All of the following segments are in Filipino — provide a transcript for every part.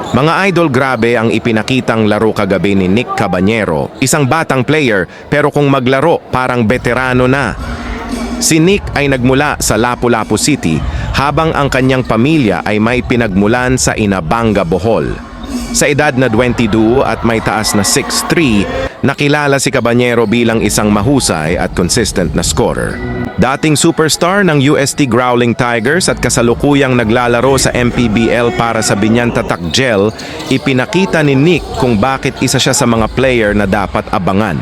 Mga idol, grabe ang ipinakitang laro kagabi ni Nick Cabañero. Isang batang player pero kung maglaro parang veterano na. Si Nick ay nagmula sa Lapu-Lapu City habang ang kanyang pamilya ay may pinagmulan sa Inabanga, Bohol. Sa edad na 22 at may taas na 6'3", nakilala si Cabañero bilang isang mahusay at consistent na scorer. Dating superstar ng UST Growling Tigers at kasalukuyang naglalaro sa MPBL para sa Biñan Tatak Gel, ipinakita ni Nick kung bakit isa siya sa mga player na dapat abangan.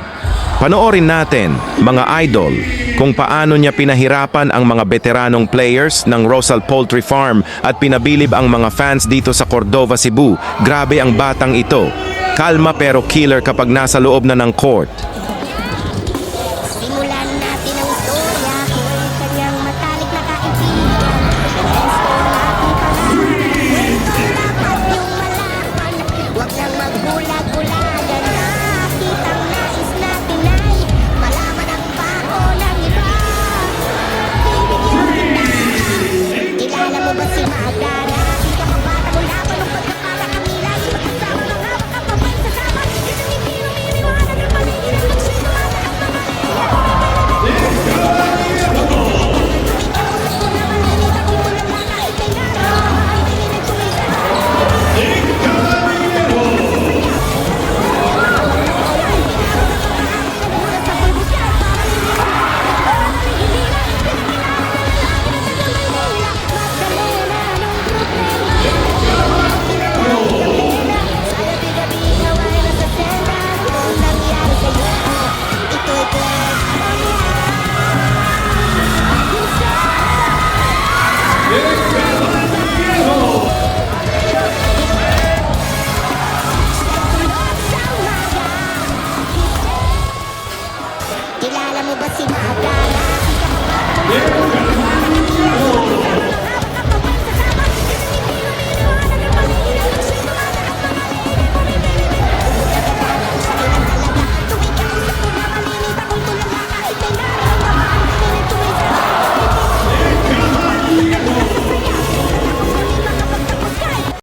Panoorin natin, mga idol, kung paano niya pinahirapan ang mga veteranong players ng Rosal Poultry Farm at pinabilib ang mga fans dito sa Cordova, Cebu. Grabe ang batang ito. Kalma pero killer kapag nasa loob na ng court. Simulan natin ang istorya kung kanyang matalik na kaibigan. Dapat yung malaman, huwag nang magbulag-bulagan. Nakitang nais natin ay malaman ang pako ng iba. Kilala mo ba si Magdana? Hindi ka mabata mula pa nung pagkakala kami lagi magkasama ng hawak ang pabay sa sama. Isang hindi lumiliwanag ang paligid ng magsinuwala ang mga Kilala mo ba si Magdana?